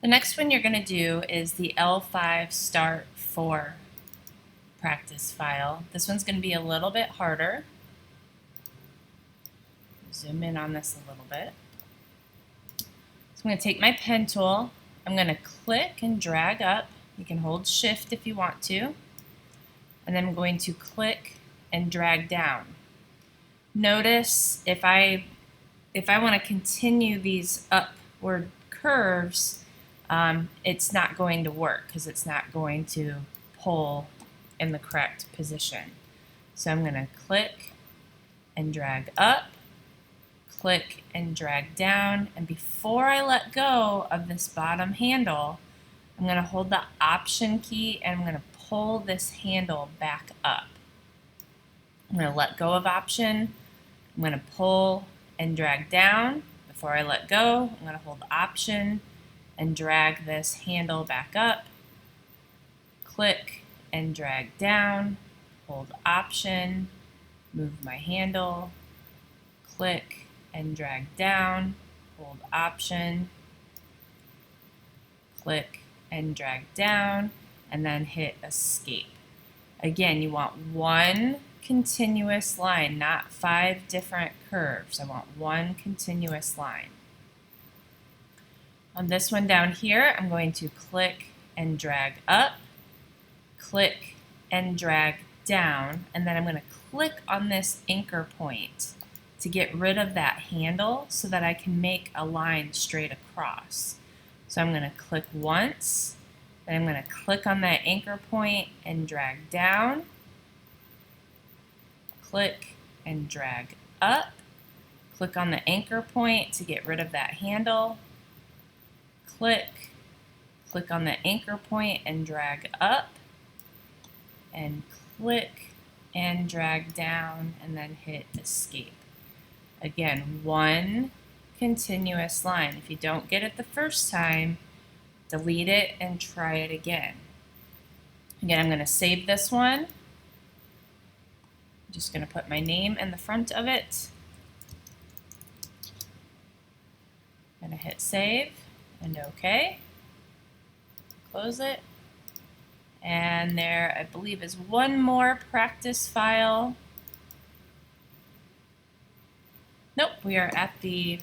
The next one you're going to do is the L5 Start 4 practice file. This one's going to be a little bit harder. Zoom in on this a little bit. So I'm going to take my pen tool. I'm going to click and drag up. You can hold shift if you want to. And then I'm going to click and drag down. Notice if I want to continue these upward curves, it's not going to work because it's not going to pull in the correct position. So I'm going to click and drag up, click and drag down, and before I let go of this bottom handle, I'm going to hold the Option key and I'm going to pull this handle back up. I'm going to let go of Option, I'm going to pull and drag down. Before I let go, I'm going to hold Option and drag this handle back up, click and drag down, hold Option, move my handle, click and drag down, hold Option, click and drag down, and then hit Escape. Again, you want one continuous line, not 5 different curves. I want one continuous line. On this one down here, I'm going to click and drag up, click and drag down, and then I'm going to click on this anchor point to get rid of that handle so that I can make a line straight across. So I'm going to click once, then I'm going to click on that anchor point and drag down, click and drag up, click on the anchor point to get rid of that handle, click on the anchor point and drag up, and click and drag down, and then hit Escape. Again, one continuous line. If you don't get it the first time, delete it and try it again. Again, I'm going to save this one. I'm just going to put my name in the front of it. I'm going to hit save and OK. Close it. And there, I believe, is one more practice file. Nope, we are at the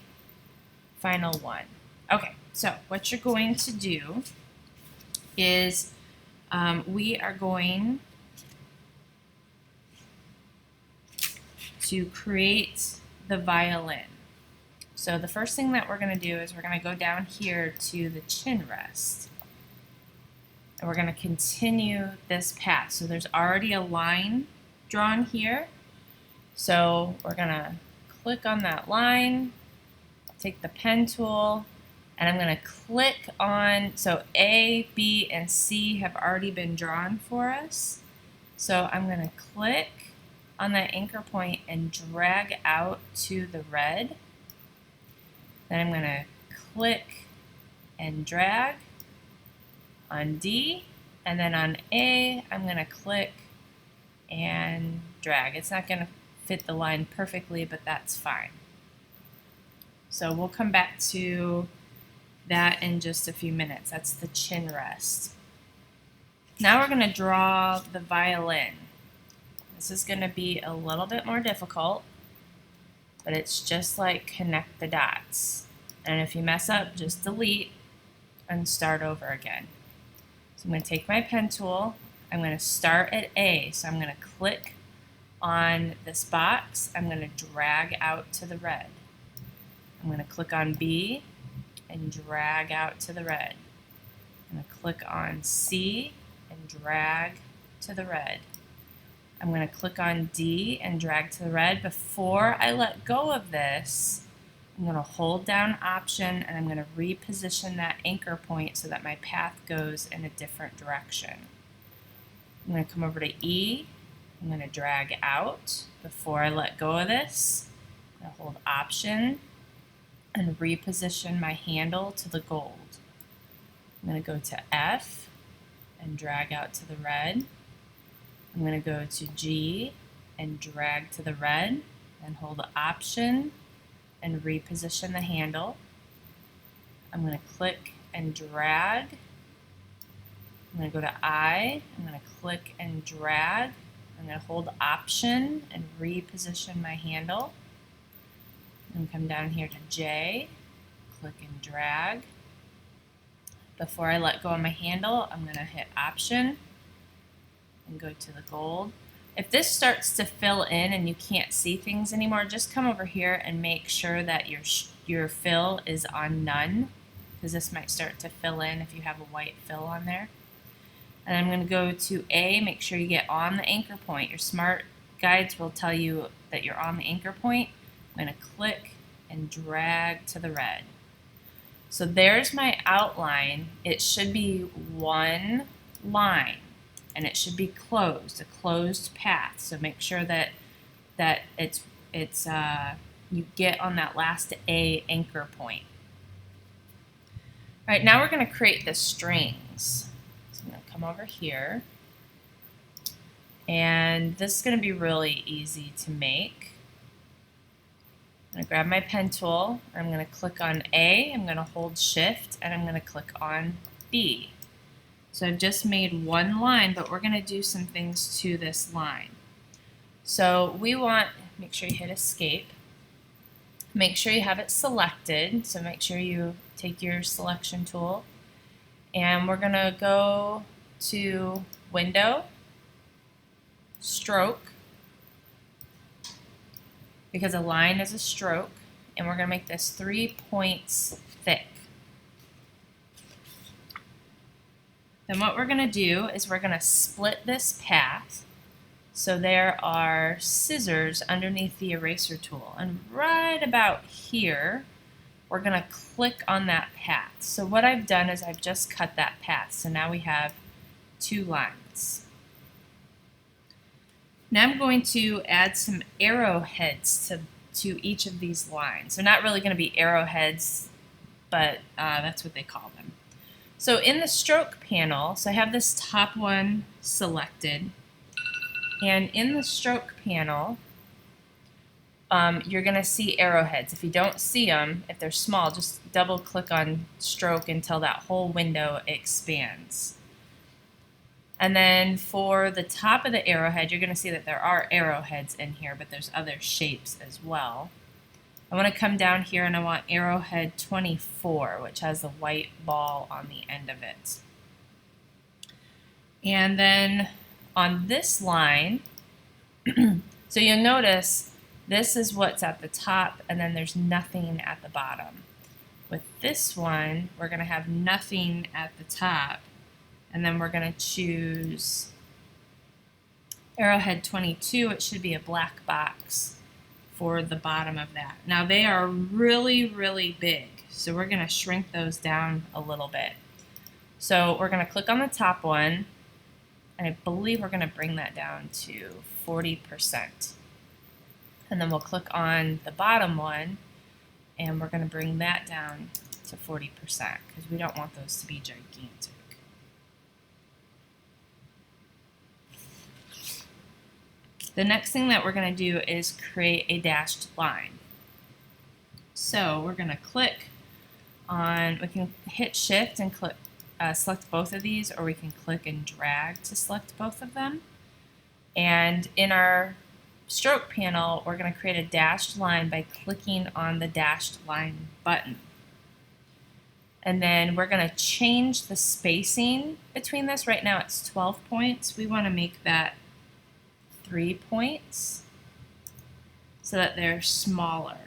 final one. Okay, so what you're going to do is we are going to create the violin. So the first thing that we're going to do is we're going to go down here to the chin rest. And we're going to continue this path. So there's already a line drawn here. So we're going to click on that line, take the pen tool, and I'm going to click on, so A, B, and C have already been drawn for us. So I'm going to click on that anchor point and drag out to the red. Then I'm going to click and drag on D, and then on A, I'm going to click and drag. It's not going to fit the line perfectly, but that's fine. So we'll come back to that in just a few minutes. That's the chin rest. Now we're going to draw the violin. This is going to be a little bit more difficult, but it's just like connect the dots. And if you mess up, just delete and start over again. So I'm going to take my pen tool. I'm going to start at A. So I'm going to click on this box. I'm going to drag out to the red. I'm going to click on B and drag out to the red. I'm going to click on C and drag to the red. I'm going to click on D and drag to the red. Before I let go of this, I'm going to hold down Option and I'm going to reposition that anchor point so that my path goes in a different direction. I'm going to come over to E. I'm going to drag out. Before I let go of this, I'm going to hold Option and reposition my handle to the gold. I'm going to go to F and drag out to the red. I'm going to go to G and drag to the red and hold the Option and reposition the handle. I'm going to click and drag. I'm going to go to I. I'm going to click and drag. I'm going to hold Option and reposition my handle. And come down here to J, click and drag. Before I let go of my handle, I'm going to hit Option and go to the gold. If this starts to fill in and you can't see things anymore, just come over here and make sure that your fill is on none, because this might start to fill in if you have a white fill on there. And I'm going to go to A, make sure you get on the anchor point. Your smart guides will tell you that you're on the anchor point. I'm going to click and drag to the red. So there's my outline. It should be one line, and it should be closed, a closed path. So make sure that you get on that last A anchor point. All right, now we're going to create the strings. So I'm going to come over here, and this is going to be really easy to make. I'm going to grab my pen tool, I'm going to click on A, I'm going to hold Shift, and I'm going to click on B. So I've just made one line, but we're going to do some things to this line. So we want, make sure you hit Escape, make sure you have it selected, so make sure you take your selection tool, and we're going to go to Window, Stroke, because a line is a stroke, and we're going to make this 3 points thick. Then what we're going to do is we're going to split this path so there are scissors underneath the eraser tool, and right about here we're going to click on that path. So what I've done is I've just cut that path, so now we have two lines. Now I'm going to add some arrowheads to each of these lines. They're not really going to be arrowheads, but that's what they call them. So in the stroke panel, so I have this top one selected, and in the stroke panel, you're going to see arrowheads. If you don't see them, if they're small, just double click on stroke until that whole window expands. And then for the top of the arrowhead, you're going to see that there are arrowheads in here, but there's other shapes as well. I want to come down here and I want arrowhead 24, which has a white ball on the end of it. And then on this line, so you'll notice this is what's at the top, and then there's nothing at the bottom. With this one, we're going to have nothing at the top. And then we're going to choose arrowhead 22. It should be a black box for the bottom of that. Now they are really, really big, so we're going to shrink those down a little bit. So we're going to click on the top one, and I believe we're going to bring that down to 40%. And then we'll click on the bottom one, and we're going to bring that down to 40% because we don't want those to be gigantic. The next thing that we're going to do is create a dashed line. So we're going to click on, we can hit Shift and click, select both of these, or we can click and drag to select both of them. And in our stroke panel, we're going to create a dashed line by clicking on the dashed line button. And then we're going to change the spacing between this. Right now it's 12 points. We want to make that 3 points so that they're smaller.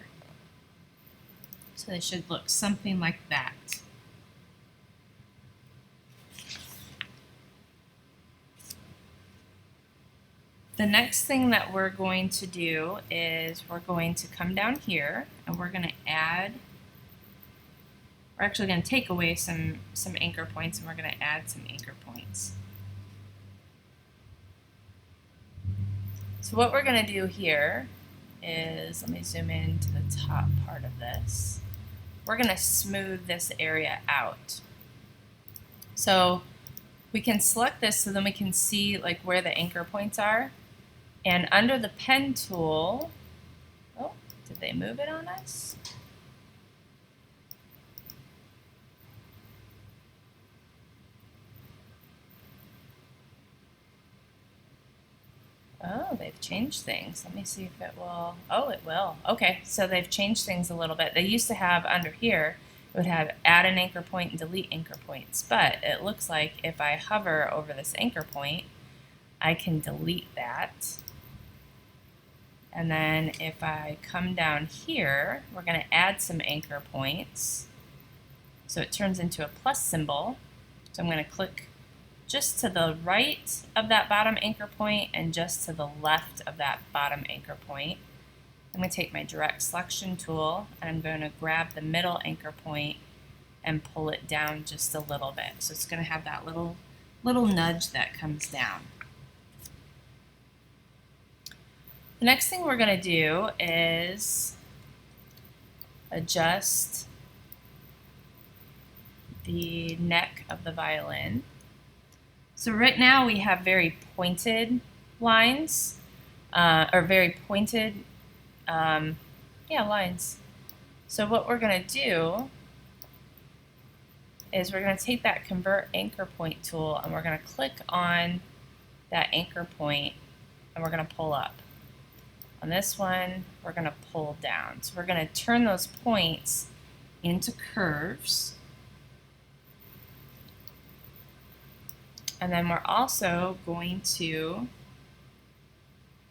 So they should look something like that. The next thing that we're going to do is we're going to come down here and we're going to add, we're actually going to take away some anchor points, and we're going to add some anchor points. So what we're going to do here is, let me zoom in to the top part of this. We're going to smooth this area out. So we can select this so then we can see like where the anchor points are. And under the pen tool, oh, did they move it on us? they've changed things. Let me see if it will. Oh, it will. Okay, so they've changed things a little bit. They used to have under here, it would have add an anchor point and delete anchor points. But it looks like if I hover over this anchor point, I can delete that. And then if I come down here, we're going to add some anchor points. So it turns into a plus symbol. So I'm going to click just to the right of that bottom anchor point and just to the left of that bottom anchor point. I'm going to take my direct selection tool and I'm going to grab the middle anchor point and pull it down just a little bit. So it's going to have that little nudge that comes down. The next thing we're going to do is adjust the neck of the violin. So right now we have very pointed lines, or very pointed, lines. So what we're going to do is we're going to take that Convert Anchor Point tool and we're going to click on that anchor point and we're going to pull up. On this one, we're going to pull down. So we're going to turn those points into curves. And then we're also going to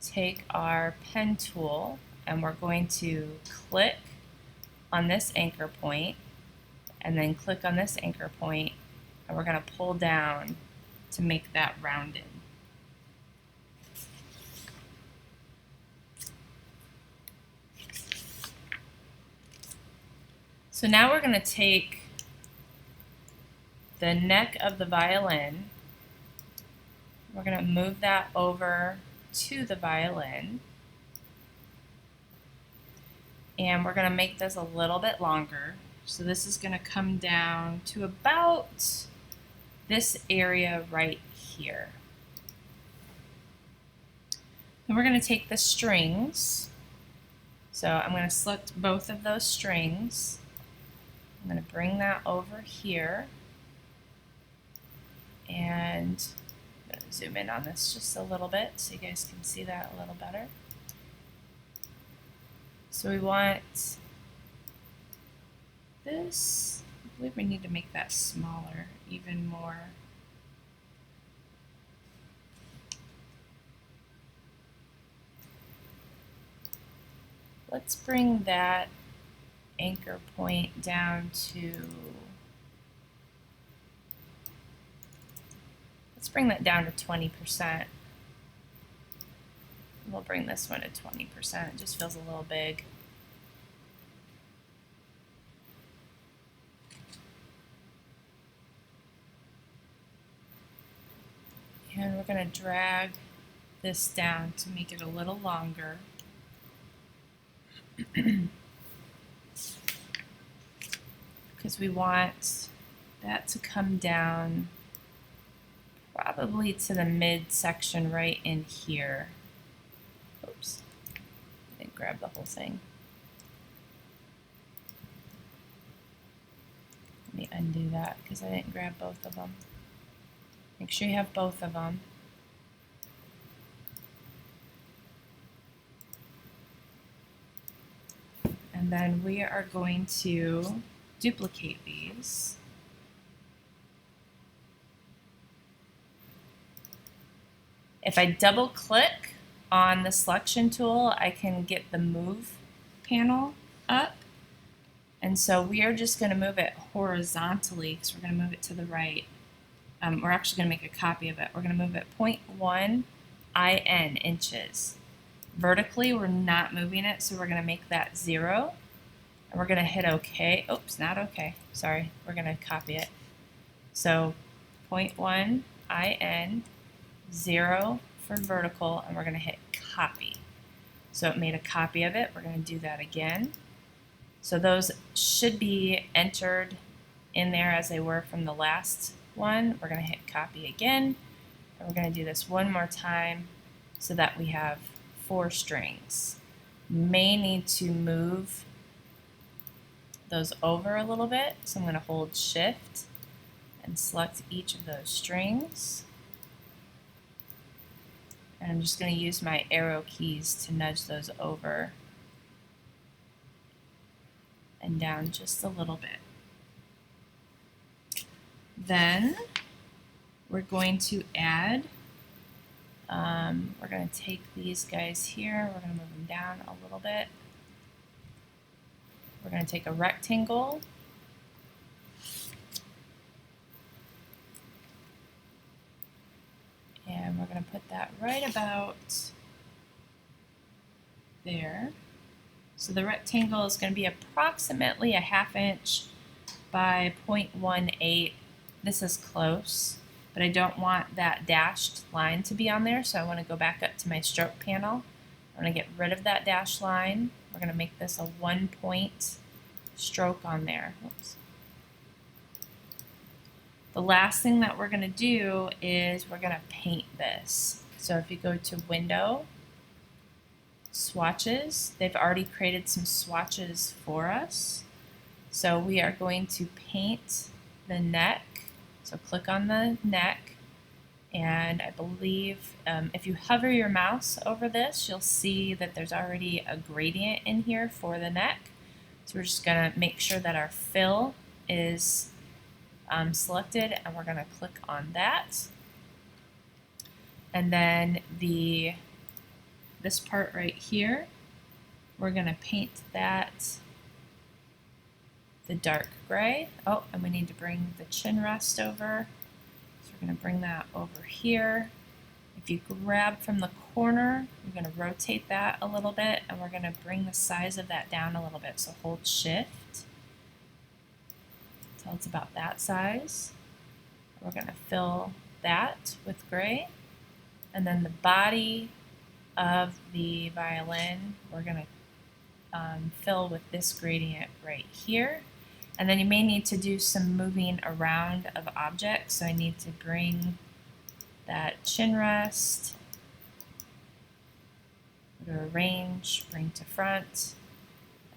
take our pen tool and we're going to click on this anchor point and then click on this anchor point and we're going to pull down to make that rounded. So now we're going to take the neck of the violin, we're going to move that over to the violin, and we're going to make this a little bit longer. So this is going to come down to about this area right here. Then we're going to take the strings. So I'm going to select both of those strings. I'm going to bring that over here, and I'm going to zoom in on this just a little bit so you guys can see that a little better. So we want this, I believe we need to make that smaller, even more. Let's bring that anchor point down to, let's bring that down to 20%. We'll bring this one to 20%. It just feels a little big. And we're going to drag this down to make it a little longer. Because we want that to come down probably to the mid section right in here. Oops, I didn't grab the whole thing. Let me undo that because I didn't grab both of them. Make sure you have both of them. And then we are going to duplicate these. If I double click on the selection tool, I can get the move panel up. And so we are just going to move it horizontally because we're going to move it to the right. We're actually going to make a copy of it. We're going to move it 0.1 IN inches. Vertically, we're not moving it, so we're going to make that 0. And we're going to hit OK. Oops, not OK. Sorry, we're going to copy it. So 0.1 IN, 0 for vertical, and we're going to hit copy. So it made a copy of it. We're going to do that again. So those should be entered in there as they were from the last one. We're going to hit copy again, and we're going to do this one more time so that we have 4 strings. May need to move those over a little bit, so I'm going to hold Shift and select each of those strings. And I'm just going to use my arrow keys to nudge those over and down just a little bit. Then we're going to add, we're going to take these guys here, we're going to move them down a little bit. We're going to take a rectangle and we're going to put that right about there. So the rectangle is going to be approximately a 1/2 inch by 0.18. This is close, but I don't want that dashed line to be on there, so I want to go back up to my stroke panel. I'm going to get rid of that dashed line. We're going to make this a 1-point stroke on there. Oops. The last thing that we're going to do is we're going to paint this. So if you go to Window, Swatches, they've already created some swatches for us. So we are going to paint the neck. So click on the neck, and I believe if you hover your mouse over this, you'll see that there's already a gradient in here for the neck. So we're just going to make sure that our fill is selected, and we're going to click on that. And then this part right here, we're going to paint that the dark gray. Oh, and we need to bring the chin rest over. So we're going to bring that over here. If you grab from the corner, we're going to rotate that a little bit, and we're going to bring the size of that down a little bit. So hold Shift until it's about that size. We're going to fill that with gray. And then the body of the violin, we're going to fill with this gradient right here. And then you may need to do some moving around of objects. So I need to bring that chin rest, go to Arrange, bring to front.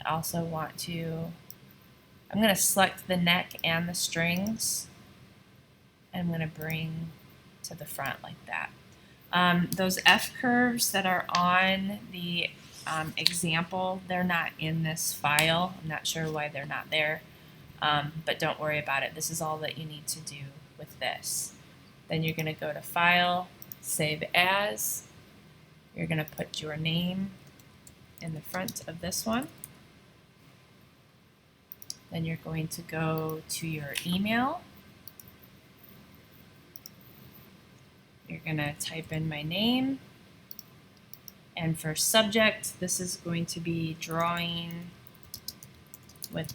I also want to, I'm going to select the neck and the strings, and I'm going to bring to the front like that. Those F curves that are on the example, they're not in this file. I'm not sure why they're not there. But don't worry about it. This is all that you need to do with this. Then you're going to go to File, Save As. You're going to put your name in the front of this one. Then you're going to go to your email. You're going to type in my name. And for subject, this is going to be drawing with